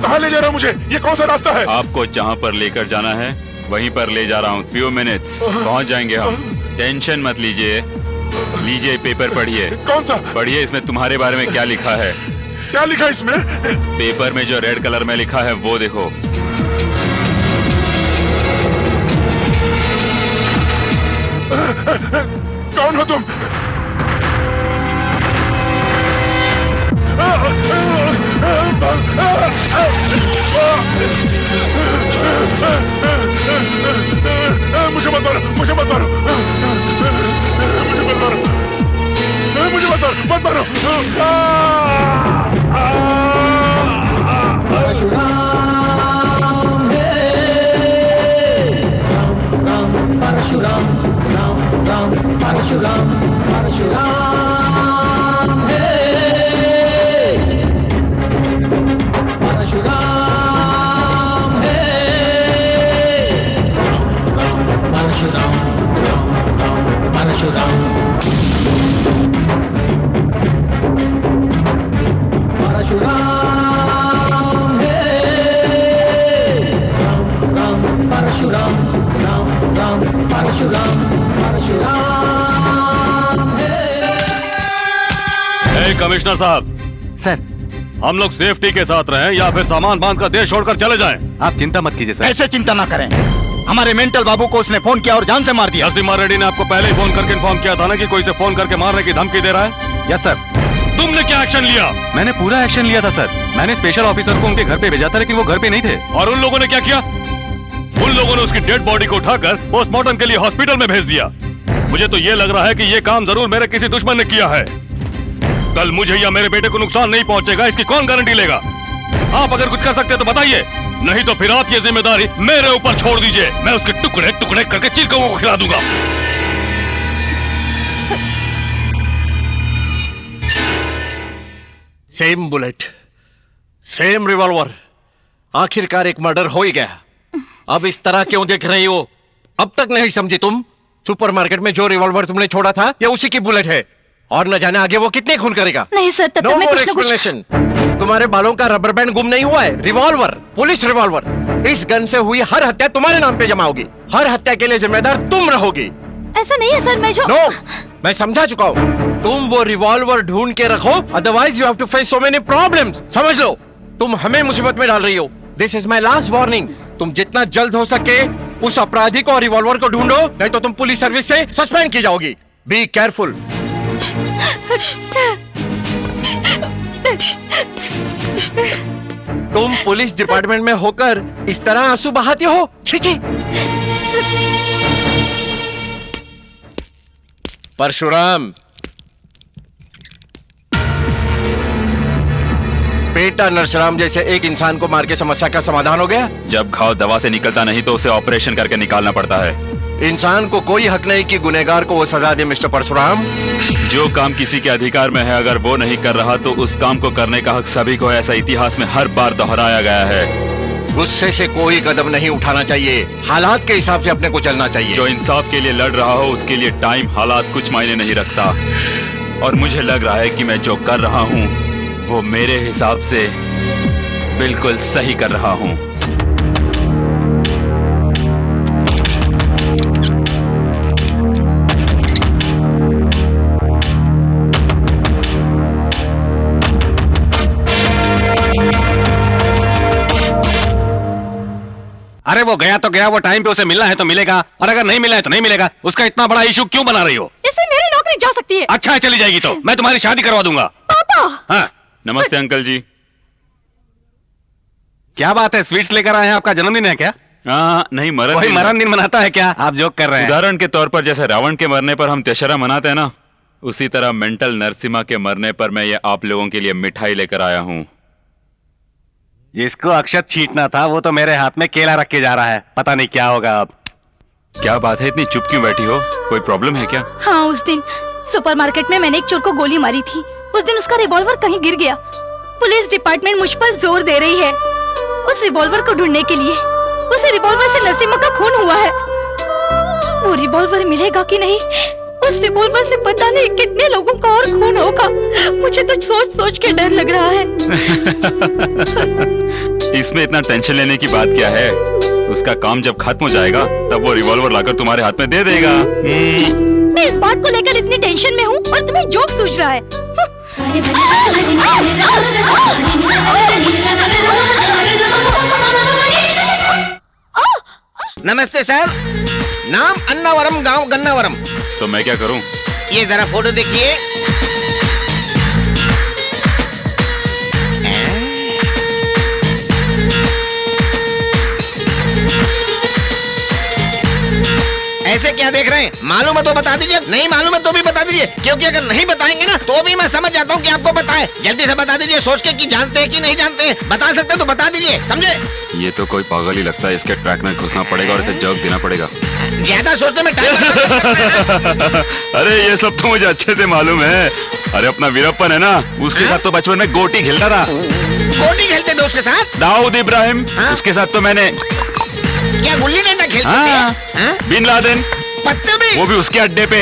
कहाँ ले जा रहा मुझे? ये कौन सा रास्ता है? आपको जहाँ पर लेकर जाना है वहीं पर ले जा रहा हूँ। फ्यू मिनट्स पहुँच जाएंगे हम। टेंशन मत लीजिए। लीजिए पेपर पढ़िए। कौन सा? पढ़िए, इसमें तुम्हारे बारे में क्या लिखा है। क्या लिखा है इसमें? पेपर में जो रेड कलर में लिखा है वो देखो। कौन हो तुम? मुझे मत मारो, मुझे मत मारो, मुझे मत मारो, मुझे मत मारो, मत मारो। परशुराम, राम राम परशुराम, परशुराम हे परशुराम हे राम परशुराम, राम राम परशुराम, परशुराम हे राम राम परशुराम, राम राम परशुराम, परशुराम हे। कमिश्नर साहब, सर हम लोग सेफ्टी के साथ रहें या फिर सामान बांध कर देश छोड़कर चले जाएं? आप चिंता मत कीजिए सर। ऐसे चिंता ना करें। हमारे मेंटल बाबू को उसने फोन किया और जान से मार दिया। नरसिम्हा रेड्डी ने आपको पहले ही फोन करके इन्फॉर्म किया था ना कि कोई से फोन करके मारने की धमकी दे रहा है। Yes sir. तुमने क्या एक्शन लिया? मैंने पूरा एक्शन लिया था सर। मैंने स्पेशल ऑफिसर को उनके घर पे भेजा था, लेकिन वो घर पे नहीं थे। और उन लोगों ने क्या किया? उन लोगों ने उसकी डेड बॉडी को उठाकर पोस्टमार्टम के लिए हॉस्पिटल में भेज दिया। मुझे तो ये लग रहा है कि ये काम जरूर मेरे किसी दुश्मन ने किया है। कल मुझे या मेरे बेटे को नुकसान नहीं पहुंचेगा, इसकी कौन गारंटी लेगा? आप अगर कुछ कर सकते हैं तो बताइए, नहीं तो फिर आप ये जिम्मेदारी मेरे ऊपर छोड़ दीजिए। मैं उसके टुकड़े टुकड़े करके चिरकौओं को खिला दूंगा। सेम बुलेट, सेम रिवॉल्वर, आखिरकार एक मर्डर हो ही गया। अब इस तरह क्यों देख रही हो? अब तक नहीं समझी तुम? सुपरमार्केट में जो रिवॉल्वर तुमने छोड़ा था ये उसी की बुलेट है, और न जाने आगे वो कितने खून करेगा। नहीं सर, तब नो तक मैं मोर कुछ न कुछ। एक्सप्लेनेशन। तुम्हारे बालों का रबर बैंड गुम नहीं हुआ है। Revolver, police revolver. इस गन से हुई हर हत्या तुम्हारे नाम पे जमा होगी। हर हत्या के लिए जिम्मेदार तुम रहोगी। ऐसा नहीं है सर, मैं जो नो, मैं समझा चुका हूँ। तुम वो रिवॉल्वर ढूंढ के रखो, otherwise you have to face so many problems. समझ लो, तुम हमें मुसीबत में डाल रही हो। This is my last warning. तुम जितना जल्द हो सके उस अपराधी को और रिवॉल्वर को ढूंढो, नहीं तो तुम पुलिस सर्विस से सस्पेंड की जाओगी। Be careful. तुम पुलिस डिपार्टमेंट में होकर इस तरह आंसू बहाती हो? छी छी। परशुराम, बेटा नरसराम जैसे एक इंसान को मार के समस्या का समाधान हो गया। जब घाव दवा से निकलता नहीं तो उसे ऑपरेशन करके निकालना पड़ता है। इंसान को कोई हक नहीं कि गुनहगार को वो सजा दे। मिस्टर परशुराम, जो काम किसी के अधिकार में है, अगर वो नहीं कर रहा तो उस काम को करने का हक सभी को। ऐसा इतिहास में हर बार दोहराया गया है। गुस्से से कोई कदम नहीं उठाना चाहिए। हालात के हिसाब से अपने को चलना चाहिए। जो इंसाफ के लिए लड़ रहा हो उसके लिए टाइम, हालात कुछ मायने नहीं रखता। और मुझे लग रहा है कि मैं जो कर रहा हूँ वो मेरे हिसाब से बिल्कुल सही कर रहा हूँ। अरे वो गया तो गया, वो टाइम पे उसे मिलना है तो मिलेगा, और अगर नहीं मिला है तो नहीं मिलेगा। उसका इतना बड़ा इशू क्यों बना रही हो? इससे मेरी नौकरी जा सकती है। अच्छा है, चली जाएगी तो मैं तुम्हारी शादी करवा दूंगा। पापा। हाँ, नमस्ते अंकल जी। क्या बात है, स्वीट्स लेकर आए हैं? आपका जन्मदिन है क्या? हाँ, नहीं मरण वही दिन। मरण दिन मनाता है क्या? आप जोक कर रहे हैं। उदाहरण के तौर पर जैसे रावण के मरने पर हम दशहरा मनाते हैं ना, उसी तरह मेंटल नरसिम्हा के मरने पर मैं ये आप लोगों के लिए मिठाई लेकर आया हूँ। जिसको अक्षत छींटना था वो तो मेरे हाथ में केला रख के जा रहा है। पता नहीं क्या होगा अब। क्या बात है, इतनी चुप क्यों बैठी हो? कोई प्रॉब्लम है क्या? हाँ, उस दिन सुपरमार्केट में मैंने एक चोर को गोली मारी थी। उस दिन उसका रिवॉल्वर कहीं गिर गया। पुलिस डिपार्टमेंट मुझ पर जोर दे रही है उस रिवॉल्वर को ढूंढने के लिए। उस रिवॉल्वर से नरसिम्हा का खून हुआ है। वो रिवॉल्वर मिलेगा कि नहीं, उस रिवॉल्वर से पता नहीं कितने लोगों का और खून होगा। मुझे तो सोच सोच के डर लग रहा है। इस इसमें इतना टेंशन लेने की बात क्या है? उसका काम जब खत्म हो जाएगा तब वो रिवॉल्वर लाकर तुम्हारे हाथ में दे देगा। मैं इस बात को लेकर इतनी टेंशन में हूँ और तुम्हें जोक सूझ रहा है। नमस्ते सर, नाम अन्नावरम, गांव गन्नावरम। तो मैं क्या करूं? ये जरा फोटो देखिए। ऐसे क्या देख रहे हैं? मालूम है तो बता दीजिए, नहीं मालूम है तो भी बता दीजिए, क्योंकि अगर नहीं बताएंगे ना तो भी मैं समझ जाता हूँ कि आपको पता है। जल्दी से बता दीजिए, सोच के कि जानते हैं कि नहीं जानते हैं। बता सकते हैं तो बता दीजिए, समझे? ये तो कोई पागल ही लगता है। इसके ट्रैक में घुसना पड़ेगा और इसे जॉब देना पड़ेगा। ज्यादा सोचने में टाइम अरे ये सब तो मुझे अच्छे से मालूम है। अरे अपना वीरप्पन है ना, उसके साथ तो बचपन में गोटी खेलता था। गोटी खेलते थे उसके साथ? दाऊद इब्राहिम, उसके साथ तो मैंने क्या गुल्ली डंडा खेलते थे? बिन लादेन, पत्ते भी? वो भी उसके अड्डे पे।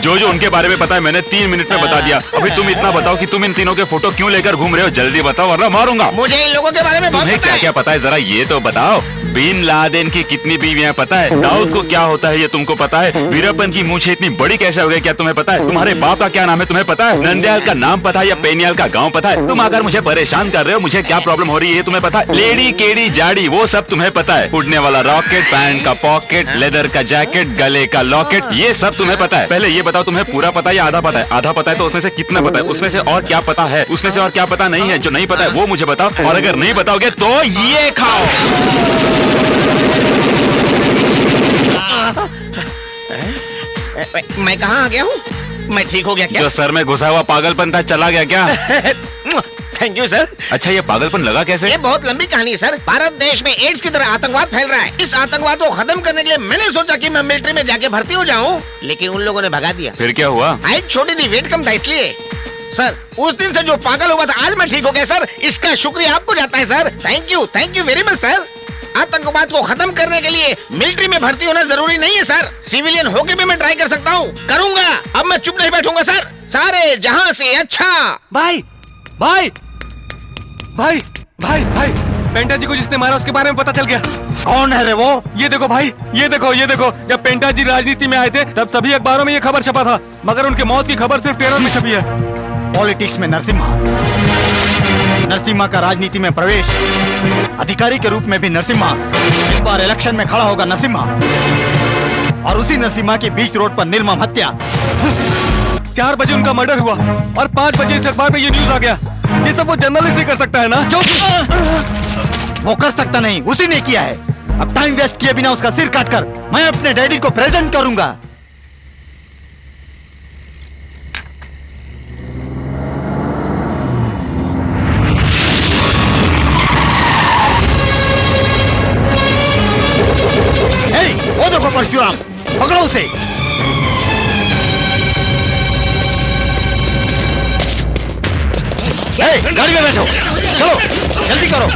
जो जो उनके बारे में पता है मैंने 3 मिनट में बता दिया। अभी तुम इतना बताओ कि तुम इन तीनों के फोटो क्यों लेकर घूम रहे हो? जल्दी बताओ वरना मारूंगा। मुझे इन लोगों के बारे में बहुत तुम्हें पता क्या है। क्या पता है जरा ये तो बताओ। बिन लादेन की कितनी बीवियां पता है? दाऊद को क्या होता है ये तुमको पता है? वीरप्पन की मूछें इतनी बड़ी कैसे हो गई क्या तुम्हें पता है? तुम्हारे बाप का क्या नाम है तुम्हें पता है? नंदयाल का नाम पता है या पेनियाल का गाँव पता है? तुम अगर मुझे परेशान कर रहे हो, मुझे क्या प्रॉब्लम हो रही है तुम्हें पता है? लेडी केड़ी जाड़ी वो सब तुम्हें पता है? उड़ने वाला रॉकेट, पैंट का पॉकेट, लेदर का जैकेट, गले का लॉकेट, ये सब तुम्हें पता है? पहले ये बताओ तुम्हें पूरा पता है या आधा पता है? आधा पता है तो उसमें से कितना पता है? उसमें से और क्या पता है? उसमें से और क्या पता नहीं है? जो नहीं पता है वो मुझे बताओ, और अगर नहीं बताओगे तो ये खाओ। मैं कहाँ आ गया हूँ? मैं ठीक हो गया क्या? जो सर में घुसा हुआ पागलपन था चला गया क्या? Thank you sir. अच्छा ये पागलपन लगा कैसे? ये बहुत लंबी कहानी है सर। भारत देश में एड्स की तरह आतंकवाद फैल रहा है। इस आतंकवाद को खत्म करने के लिए मैंने सोचा कि मैं मिलिट्री में जाके भर्ती हो जाऊं, लेकिन उन लोगों ने भगा दिया। फिर क्या हुआ? हाइट छोटी थी, वेट कम था, इसलिए। सर उस दिन से जो पागल हुआ था आज मैं ठीक हो गया सर। इसका शुक्रिया आपको जाता है sir. Thank you very much sir. आतंकवाद को खत्म करने के लिए मिलिट्री में भर्ती होना जरूरी नहीं है सर। सिविलियन होके भी मैं ट्राई कर सकता हूँ, करूंगा। अब मैं चुप नहीं बैठूंगा सर। सारे जहां से अच्छा। भाई भाई भाई भाई भाई, पेंटा जी को जिसने मारा उसके बारे में पता चल गया। कौन है रे वो? ये देखो भाई, ये देखो। जब पेंटा जी राजनीति में आए थे तब सभी अखबारों में ये खबर छपा था, मगर उनके मौत की खबर सिर्फ टेरर में छपी है। पॉलिटिक्स में नरसिम्हा का राजनीति में प्रवेश, अधिकारी के रूप में भी नरसिम्हा। इस बार इलेक्शन में खड़ा होगा नरसिम्हा, और उसी नरसिम्हा की बीच रोड पर निर्मम हत्या। 4 बजे उनका मर्डर हुआ और 5 बजे इस अखबार में ये न्यूज आ गया। ये सब वो जर्नलिस्ट ही कर सकता है ना? वो कर सकता नहीं, उसी ने किया है। अब टाइम वेस्ट किए बिना उसका सिर काटकर मैं अपने डैडी को प्रेजेंट करूंगा। वो देखो परशुराम, पकड़ो उसे। गाड़ी में बैठो, चलो जल्दी करो।